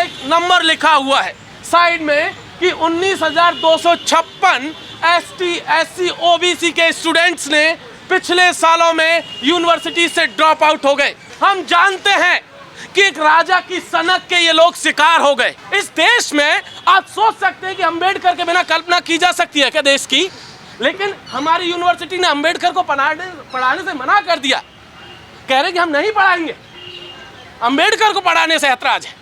एक नंबर लिखा हुआ है साइड में कि 19,256 ST SC OBC के स्टूडेंट्स ने पिछले सालों में यूनिवर्सिटी से ड्रॉप आउट हो गए। हम जानते हैं कि एक राजा की सनक के ये लोग शिकार हो गए। इस देश में आप सोच सकते हैं कि अंबेडकर के बिना कल्पना की जा सकती है क्या देश की, लेकिन हमारी यूनिवर्सिटी ने अंबेडकर को पढ़ाने से मना कर दिया। कह रहे कि हम नहीं पढ़ाएंगे। अंबेडकर को पढ़ाने से ऐतराज है,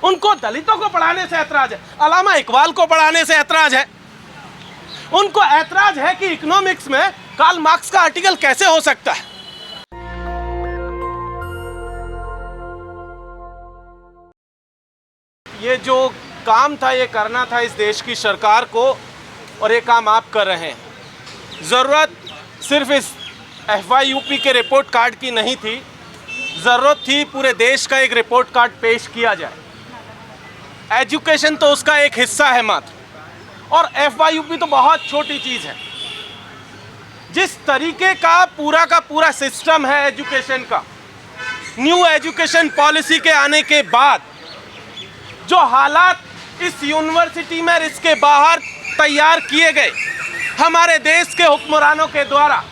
उनको दलितों को पढ़ाने से ऐतराज है, अल्लामा इकबाल को पढ़ाने से ऐतराज है, उनको ऐतराज है कि इकोनॉमिक्स में कार्ल मार्क्स का आर्टिकल कैसे हो सकता है। ये जो काम था ये करना था इस देश की सरकार को, और ये काम आप कर रहे हैं। ज़रूरत सिर्फ इस FYUP के रिपोर्ट कार्ड की नहीं थी, ज़रूरत थी पूरे देश का एक रिपोर्ट कार्ड पेश किया जाए। एजुकेशन तो उसका एक हिस्सा है मात्र, और FYUP तो बहुत छोटी चीज़ है। जिस तरीके का पूरा सिस्टम है एजुकेशन का, न्यू एजुकेशन पॉलिसी के आने के बाद जो हालात इस यूनिवर्सिटी में इसके बाहर तैयार किए गए हमारे देश के हुक्मरानों के द्वारा,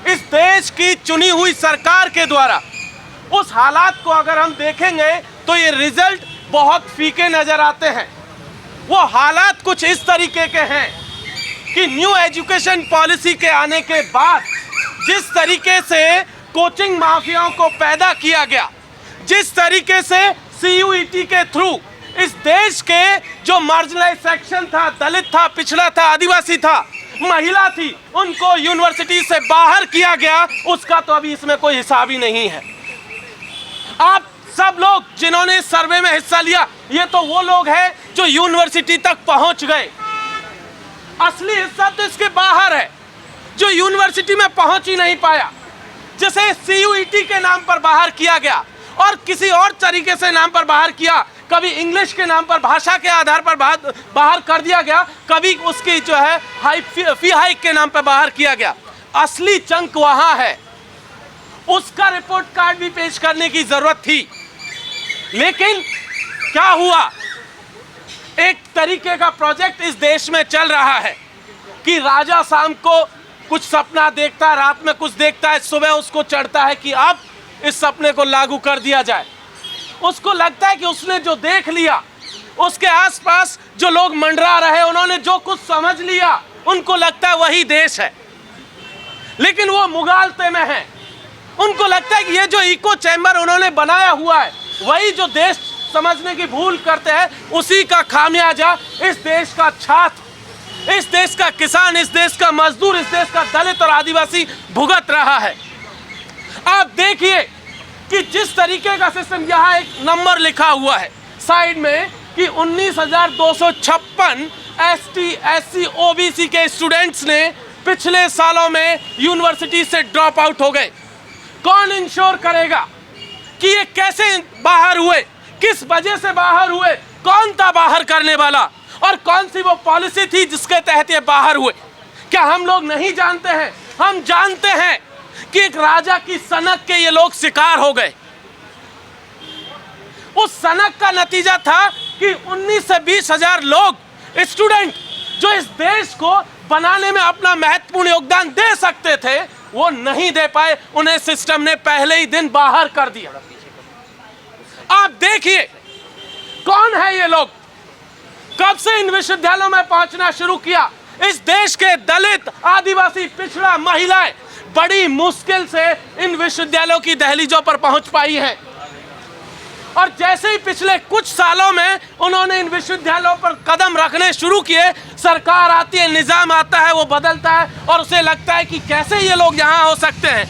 इस देश की चुनी हुई सरकार के द्वारा, उस हालात को अगर हम देखेंगे तो ये रिजल्ट बहुत फीके नजर आते हैं। वो हालात कुछ इस तरीके के हैं कि न्यू एजुकेशन पॉलिसी के आने के बाद जिस तरीके से कोचिंग माफियाओं को पैदा किया गया, जिस तरीके से CUET के थ्रू इस देश के जो मार्जिनलाइज सेक्शन था, दलित था, पिछड़ा था, आदिवासी था, महिला थी, उनको यूनिवर्सिटी से बाहर किया गया, उसका तो अभी इसमें कोई हिसाब ही नहीं है। आप सब लोग जिन्होंने सर्वे में हिस्सा लिया, ये तो वो लोग हैं जो यूनिवर्सिटी तक पहुंच गए। असली हिस्सा तो इसके बाहर है, जो यूनिवर्सिटी में पहुंच ही नहीं पाया, जिसे CUET के नाम पर बाहर किया गया और किसी और तरीके से नाम पर बाहर किया। कभी इंग्लिश के नाम पर, भाषा के आधार पर बाहर कर दिया गया, कभी उसकी जो है फी हाइक के नाम पर बाहर किया गया। असली चंक वहां है, उसका रिपोर्ट कार्ड भी पेश करने की जरूरत थी। लेकिन क्या हुआ, एक तरीके का प्रोजेक्ट इस देश में चल रहा है कि राजा शाम को कुछ सपना देखता है, रात में कुछ देखता है, सुबह उसको चढ़ता है कि अब इस सपने को लागू कर दिया जाए। उसको लगता है कि उसने जो देख लिया, उसके आसपास जो लोग मंडरा रहे, उन्होंने जो कुछ समझ लिया, उनको लगता है वही देश है। लेकिन वो मुगालते में है, उनको लगता है कि ये जो इको चैम्बर उन्होंने बनाया हुआ है, वही जो देश समझने की भूल करते हैं, उसी का खामियाजा इस देश का छात्र, इस देश का किसान, इस देश का मजदूर, इस देश का दलित और आदिवासी भुगत रहा है। आप देखिए कि जिस तरीके का सिस्टम, यहाँ एक नंबर लिखा हुआ है साइड में कि 19,256 ST SC OBC के स्टूडेंट्स ने पिछले सालों में यूनिवर्सिटी से ड्रॉप आउट हो गए। कौन इंश्योर करेगा कि ये कैसे बाहर हुए, किस वजह से बाहर हुए, कौन था बाहर करने वाला, और कौन सी वो पॉलिसी थी जिसके तहत ये बाहर हुए? क्या हम लोग नहीं जानते हैं? हम जानते हैं कि एक राजा की सनक के ये लोग शिकार हो गए। उस सनक का नतीजा था कि 19 से 20 हजार लोग, स्टूडेंट, जो इस देश को बनाने में अपना महत्वपूर्ण योगदान दे सकते थे, वो नहीं दे पाए। उन्हें सिस्टम ने पहले ही दिन बाहर कर दिया। आप देखिए कौन है ये लोग, कब से इन विश्वविद्यालयों में पहुंचना शुरू किया। इस देश के दलित, आदिवासी, पिछड़ा, महिलाएं बड़ी मुश्किल से इन विश्वविद्यालयों की दहलीजों पर पहुंच पाई हैं। और जैसे ही पिछले कुछ सालों में उन्होंने इन विश्वविद्यालयों पर कदम रखने शुरू किए, सरकार आती है, निजाम आता है, वो बदलता है, और उसे लगता है कि कैसे ये लोग यहाँ हो सकते हैं,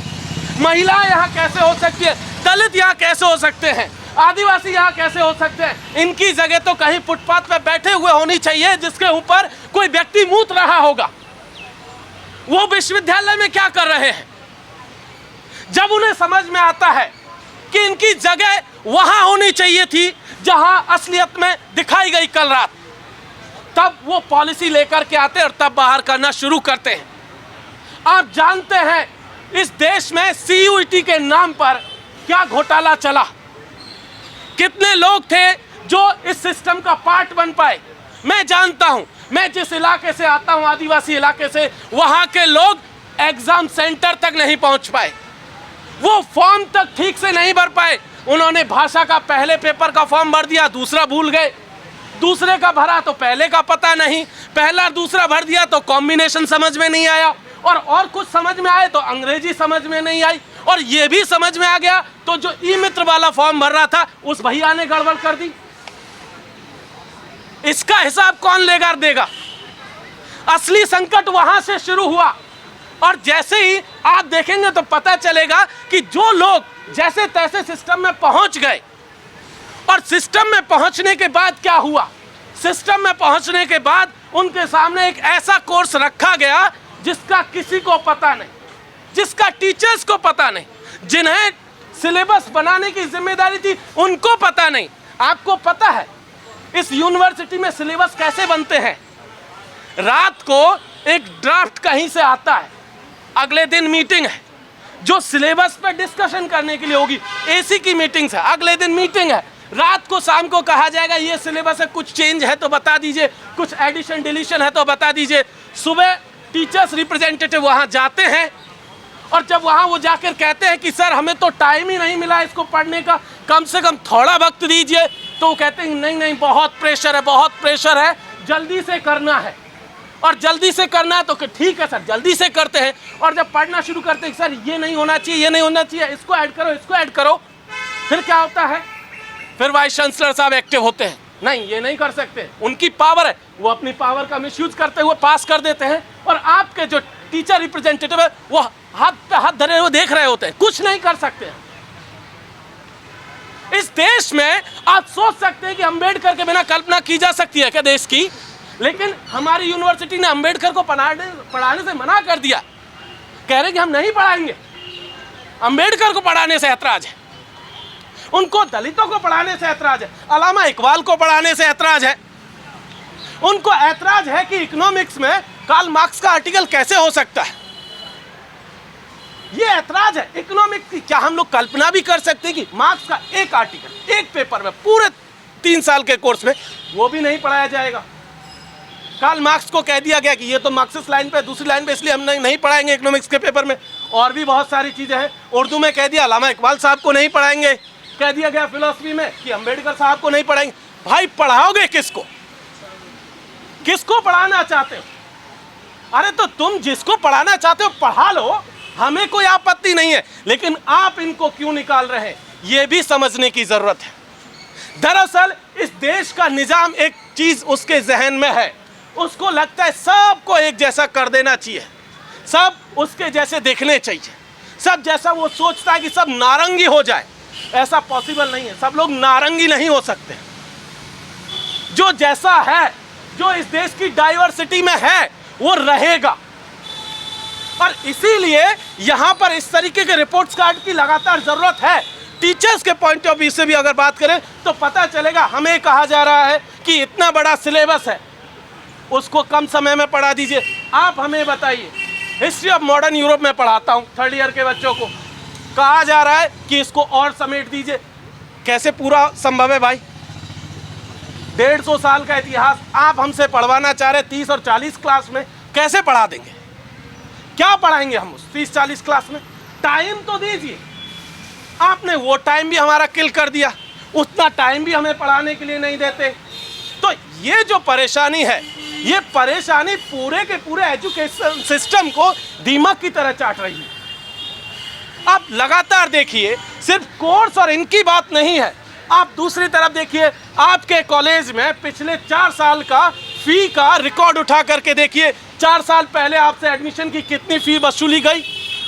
महिलाएं यहाँ कैसे हो सकती है, दलित यहाँ कैसे हो सकते हैं, आदिवासी यहाँ कैसे हो सकते हैं। इनकी जगह तो कहीं फुटपाथ पे बैठे हुए होनी चाहिए, जिसके ऊपर कोई व्यक्ति मूत रहा होगा। वो विश्वविद्यालय में क्या कर रहे हैं? जब उन्हें समझ में आता है कि इनकी जगह वहां होनी चाहिए थी जहां असलियत में दिखाई गई कल रात, तब वो पॉलिसी लेकर के आते और तब बाहर करना शुरू करते हैं। आप जानते हैं इस देश में CUET के नाम पर क्या घोटाला चला। कितने लोग थे जो इस सिस्टम का पार्ट बन पाए। मैं जानता हूं, मैं जिस इलाके से आता हूं, आदिवासी इलाके से, वहां के लोग एग्जाम सेंटर तक नहीं पहुंच पाए, वो फॉर्म तक ठीक से नहीं भर पाए। उन्होंने भाषा का पहले पेपर का फॉर्म भर दिया, दूसरा भूल गए, दूसरे का भरा तो पहले का पता नहीं, पहला दूसरा भर दिया तो कॉम्बिनेशन समझ में नहीं आया, और कुछ समझ में आए तो अंग्रेजी समझ में नहीं आई, और ये भी समझ में आ गया तो जो ई मित्र वाला फॉर्म भर रहा था उस भैया ने गड़बड़ कर दी। इसका हिसाब कौन लेगा देगा? असली संकट वहां से शुरू हुआ, और जैसे ही आप देखेंगे तो पता चलेगा कि जो लोग जैसे तैसे सिस्टम में पहुंच गए, और सिस्टम में पहुंचने के बाद क्या हुआ? सिस्टम में पहुंचने के बाद उनके सामने एक ऐसा कोर्स रखा गया जिसका किसी को पता नहीं, जिसका टीचर्स को पता नहीं, जिन्हें सिलेबस बनाने की जिम्मेदारी थी उनको पता नहीं। आपको पता है इस यूनिवर्सिटी में सिलेबस कैसे बनते हैं? रात को एक ड्राफ्ट कहीं से आता है, अगले दिन मीटिंग है जो सिलेबस पर डिस्कशन करने के लिए होगी, एसी की मीटिंग्स है, अगले दिन मीटिंग है, रात को शाम को कहा जाएगा ये सिलेबस है, कुछ चेंज है तो बता दीजिए, कुछ एडिशन डिलीशन है तो बता दीजिए। सुबह टीचर्स रिप्रेजेंटेटिव वहां जाते हैं, और जब वहां वो जाकर कहते हैं कि सर हमें तो टाइम ही नहीं मिला इसको पढ़ने का, कम से कम थोड़ा वक्त दीजिए, तो वो कहते हैं नहीं नहीं बहुत प्रेशर है, बहुत प्रेशर है, जल्दी से करना है। और जल्दी से करना है तो ठीक है सर जल्दी से करते हैं, और जब पढ़ना शुरू करते हैं सर ये नहीं होना चाहिए, ये नहीं होना चाहिए, इसको ऐड करो, इसको ऐड करो, फिर क्या होता है? फिर वाइस चांसलर साहब एक्टिव होते हैं, नहीं ये नहीं कर सकते, उनकी पावर है, वो अपनी पावर का मिसयूज करते हुए पास कर देते हैं, और आपके जो टीचर रिप्रेजेंटेटिव है वो हाथ पे हाथ धरे हुए देख रहे होते हैं, कुछ नहीं कर सकते हैं। इस देश में आप सोच सकते हैं कि अंबेडकर के बिना कल्पना की जा सकती है क्या देश की? लेकिन हमारी यूनिवर्सिटी ने अंबेडकर को पढ़ाने से मना कर दिया, कह रहे कि हम नहीं पढ़ाएंगे। अंबेडकर को पढ़ाने से ऐतराज है, उनको दलितों को पढ़ाने से ऐतराज है, अलामा इकबाल को पढ़ाने से ऐतराज है, उनको ऐतराज है कि इकोनॉमिक्स में कार्ल मार्क्स का आर्टिकल कैसे हो सकता है, ये ऐतराज है इकोनॉमिक्स की। क्या हम लोग कल्पना भी कर सकते हैं कि मार्क्स का एक आर्टिकल एक पेपर में पूरे 3 साल के कोर्स में वो भी नहीं पढ़ाया जाएगा? कार्ल मार्क्स को कह दिया गया कि ये तो मार्क्सिस्ट लाइन पे, दूसरी लाइन पे, इसलिए हम नहीं पढ़ाएंगे इकोनॉमिक्स के पेपर में। और भी बहुत सारी चीज़ें हैं, उर्दू में कह दिया अलामा इकबाल साहब को नहीं पढ़ाएंगे, कह दिया गया फिलॉसफी में कि अंबेडकर साहब को नहीं पढ़ाएंगे। भाई पढ़ाओगे किसको? किसको पढ़ाना चाहते हो? अरे तो तुम जिसको पढ़ाना चाहते हो पढ़ा लो, हमें कोई आपत्ति नहीं है, लेकिन आप इनको क्यों निकाल रहे हैं ये भी समझने की जरूरत है। दरअसल इस देश का निजाम एक चीज उसके जहन में है, उसको लगता है सबको एक जैसा कर देना चाहिए, सब उसके जैसे देखने चाहिए, सब जैसा वो सोचता है कि सब नारंगी हो जाए। ऐसा पॉसिबल नहीं है, सब लोग नारंगी नहीं हो सकते। जो जैसा है, जो इस देश की डाइवर्सिटी में है वो रहेगा, और इसीलिए यहाँ पर इस तरीके के रिपोर्ट्स कार्ड की लगातार जरूरत है। टीचर्स के पॉइंट ऑफ व्यू से भी अगर बात करें तो पता चलेगा, हमें कहा जा रहा है कि इतना बड़ा सिलेबस है उसको कम समय में पढ़ा दीजिए। आप हमें बताइए, हिस्ट्री ऑफ मॉडर्न यूरोप में पढ़ाता हूँ 3rd ईयर के बच्चों को, कहा जा रहा है कि इसको और समेट दीजिए। कैसे पूरा संभव है भाई? 150 साल का इतिहास आप हमसे पढ़वाना चाह रहे 30 और 40 क्लास में, कैसे पढ़ा देंगे? क्या पढ़ाएंगे हम उस 30-40 क्लास में? टाइम तो दीजिए। आपने वो टाइम भी हमारा किल कर दिया, उतना टाइम भी हमें पढ़ाने के लिए नहीं देते। तो ये जो परेशानी है, ये परेशानी पूरे के पूरे एजुकेशन सिस्टम को दीमक की तरह चाट रही है। आप लगातार देखिए, सिर्फ कोर्स और इनकी बात नहीं है, आप दूसरी तरफ देखिए, आपके कॉलेज में पिछले 4 साल का फी का रिकॉर्ड उठा करके देखिए। 4 साल पहले आपसे एडमिशन की कितनी फ़ी वसूली गई,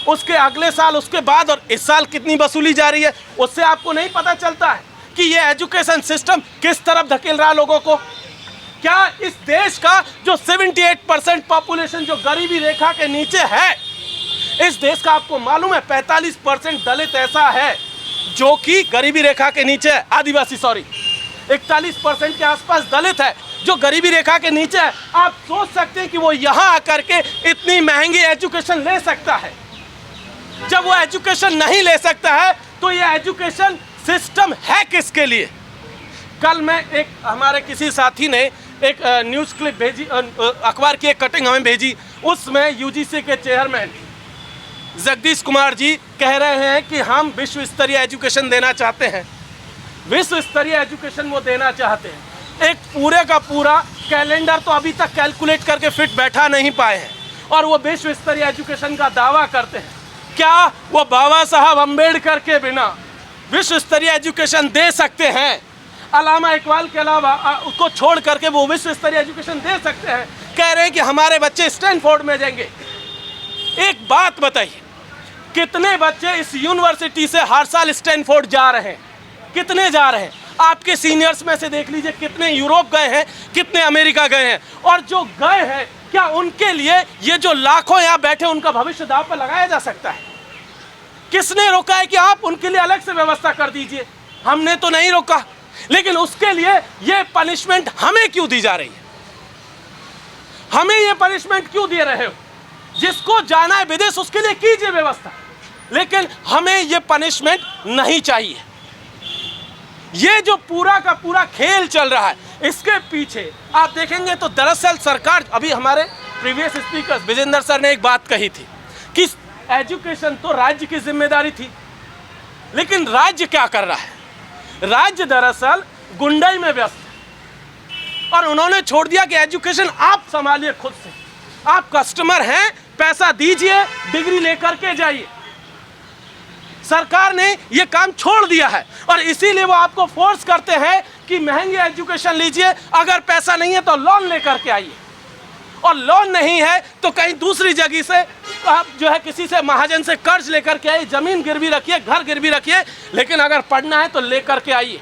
उसके अगले साल, उसके बाद और इस साल कितनी वसूली जा रही है, उससे आपको नहीं पता चलता है कि ये एजुकेशन सिस्टम किस तरफ धकेल रहा है लोगों को। क्या इस देश का जो 78% पॉपुलेशन जो गरीबी रेखा के नीचे है, इस देश का आपको मालूम है 45% दलित ऐसा है जो कि गरीबी रेखा के नीचे है, आदिवासी 41% के आसपास दलित है जो गरीबी रेखा के नीचे है। आप सोच सकते हैं कि वो यहाँ आकर के इतनी महंगी एजुकेशन ले सकता है। जब वो एजुकेशन नहीं ले सकता है तो ये एजुकेशन सिस्टम है किसके लिए? कल मैं एक हमारे किसी साथी ने एक न्यूज़ क्लिप भेजी, अखबार की एक कटिंग हमें भेजी, उसमें यूजीसी के चेयरमैन जगदीश कुमार जी कह रहे हैं कि हम विश्व स्तरीय एजुकेशन देना चाहते हैं। विश्व स्तरीय एजुकेशन वो देना चाहते हैं। एक पूरे का पूरा कैलेंडर तो अभी तक कैलकुलेट करके फिट बैठा नहीं पाए हैं और वो विश्व स्तरीय एजुकेशन का दावा करते हैं। क्या वो बाबा साहब अम्बेडकर के बिना विश्व स्तरीय एजुकेशन दे सकते हैं? अल्लामा इकबाल के अलावा उसको छोड़ करके वो विश्व स्तरीय एजुकेशन दे सकते हैं? कह रहे हैं कि हमारे बच्चे स्टैनफोर्ड में जाएंगे। एक बात बताइए, कितने बच्चे इस यूनिवर्सिटी से हर साल स्टैनफोर्ड जा रहे हैं? कितने जा रहे हैं? आपके सीनियर्स में से देख लीजिए, कितने यूरोप गए हैं, कितने अमेरिका गए हैं। और जो गए हैं, क्या उनके लिए ये जो लाखों यहाँ बैठे उनका भविष्य दांव पर लगाया जा सकता है? किसने रोका है कि आप उनके लिए अलग से व्यवस्था कर दीजिए? हमने तो नहीं रोका, लेकिन उसके लिए ये पनिशमेंट हमें क्यों दी जा रही है? हमें ये पनिशमेंट क्यों दे रहे हो? जिसको जाना है विदेश उसके लिए कीजिए व्यवस्था, लेकिन हमें ये पनिशमेंट नहीं चाहिए। ये जो पूरा का पूरा खेल चल रहा है, इसके पीछे आप देखेंगे तो दरअसल सरकार, अभी हमारे प्रीवियस स्पीकर विजेंद्र सर ने एक बात कही थी कि एजुकेशन तो राज्य की जिम्मेदारी थी, लेकिन राज्य क्या कर रहा है? राज्य दरअसल गुंडाई में व्यस्त है और उन्होंने छोड़ दिया कि एजुकेशन आप संभालिए खुद से। आप कस्टमर हैं, पैसा दीजिए, डिग्री लेकर के जाइए। सरकार ने ये काम छोड़ दिया है और इसीलिए वो आपको फोर्स करते हैं कि महंगी एजुकेशन लीजिए, अगर पैसा नहीं है तो लोन लेकर के आइए, और लोन नहीं है तो कहीं दूसरी जगह से आप जो है किसी से महाजन से कर्ज लेकर के आइए, जमीन गिरवी रखिए, घर गिरवी रखिए, लेकिन अगर पढ़ना है तो लेकर के आइए।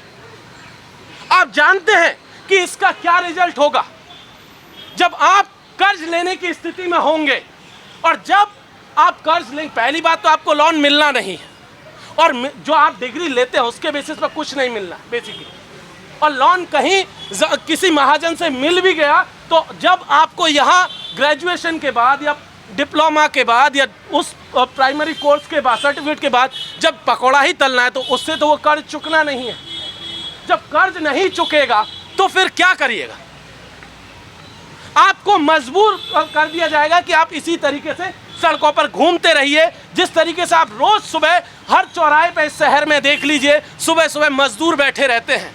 आप जानते हैं कि इसका क्या रिजल्ट होगा जब आप कर्ज लेने की स्थिति में होंगे। और जब आप कर्ज लेंगे, पहली बात तो आपको लोन मिलना नहीं है, और जो आप डिग्री लेते हैं उसके बेसिस पर कुछ नहीं मिलना बेसिकली। और लोन कहीं किसी महाजन से मिल भी गया तो जब आपको यहाँ ग्रेजुएशन के बाद या डिप्लोमा के बाद या उस प्राइमरी कोर्स के बाद, सर्टिफिकेट के बाद जब पकौड़ा ही तलना है, तो उससे तो वो कर्ज चुकना नहीं है। जब कर्ज नहीं चुकेगा तो फिर क्या करिएगा? आपको मजबूर कर दिया जाएगा कि आप इसी तरीके से सड़कों पर घूमते रहिए, जिस तरीके से आप रोज सुबह हर चौराहे पे इस शहर में देख लीजिए, सुबह सुबह मजदूर बैठे रहते हैं,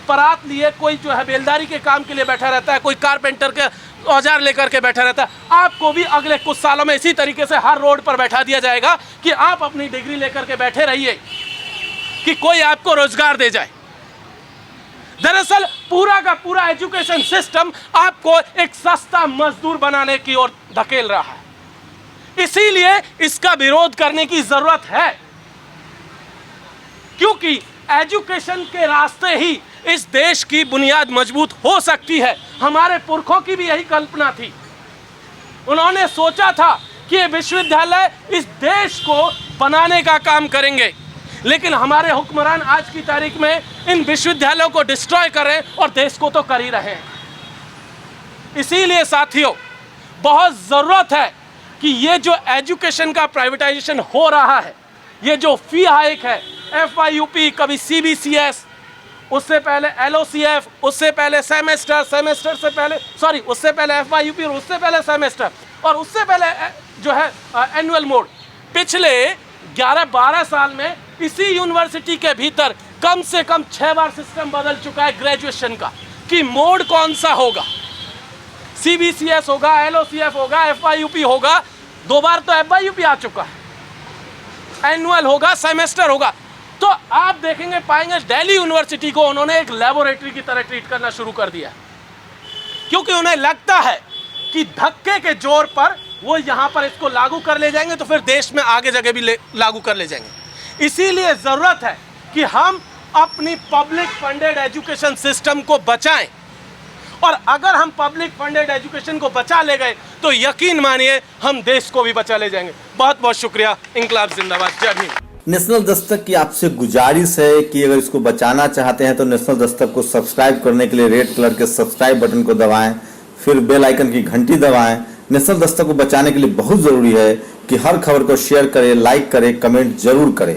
परात लिए, कोई जो है बेलदारी के काम के लिए बैठा रहता है, कोई कारपेंटर के औजार लेकर के बैठा रहता है। आपको भी अगले कुछ सालों में इसी तरीके से हर रोड पर बैठा दिया जाएगा कि आप अपनी डिग्री लेकर के बैठे रहिए कि कोई आपको रोजगार दे जाए। दरअसल पूरा का पूरा एजुकेशन सिस्टम आपको एक सस्ता मजदूर बनाने की ओर धकेल रहा है। इसीलिए इसका विरोध करने की जरूरत है, क्योंकि एजुकेशन के रास्ते ही इस देश की बुनियाद मजबूत हो सकती है। हमारे पुरखों की भी यही कल्पना थी। उन्होंने सोचा था कि ये विश्वविद्यालय इस देश को बनाने का काम करेंगे, लेकिन हमारे हुक्मरान आज की तारीख में इन विश्वविद्यालयों को डिस्ट्रॉय कर रहे हैं और देश को तो कर ही रहे हैं। इसीलिए साथियों, बहुत ज़रूरत है कि ये जो एजुकेशन का प्राइवेटाइजेशन हो रहा है, ये जो फी हाइक है, FYUP, कभी CBCS, उससे पहले LOCF, उससे पहले सेमेस्टर से पहले उससे पहले FYUP, और उससे पहले सेमेस्टर, और उससे पहले जो है एनुअल मोड। पिछले 11-12 साल में इसी यूनिवर्सिटी के भीतर कम से कम 6 बार सिस्टम बदल चुका है ग्रेजुएशन का, कि मोड कौन सा होगा। CBCS होगा, LOCF होगा, FYUP होगा, 2 बार तो FYUP आ चुका है, एनुअल होगा, सेमेस्टर होगा। तो आप देखेंगे, पाएंगे दिल्ली यूनिवर्सिटी को उन्होंने एक लेबोरेटरी की तरह ट्रीट करना शुरू कर दिया, क्योंकि उन्हें लगता है कि धक्के के जोर पर वो यहाँ पर इसको लागू कर ले जाएंगे तो फिर देश में आगे जगह भी लागू कर ले जाएंगे। इसीलिए ज़रूरत है कि हम अपनी पब्लिक फंडेड एजुकेशन सिस्टम को बचाएं, और अगर हम पब्लिक फंडेड एजुकेशन को बचा ले गए तो यकीन मानिए हम देश को भी बचा ले जाएंगे। बहुत बहुत शुक्रिया। इंकलाब जिंदाबाद। जय भीम। नेशनल दस्तक की आपसे गुजारिश है कि अगर इसको बचाना चाहते हैं तो नेशनल दस्तक को सब्सक्राइब करने के लिए रेड कलर के सब्सक्राइब बटन को दबाएं, फिर बेल आइकन की घंटी दबाएं। नेशनल दस्तक को बचाने के लिए बहुत जरूरी है कि हर खबर को शेयर करें, लाइक करें, कमेंट जरूर करें।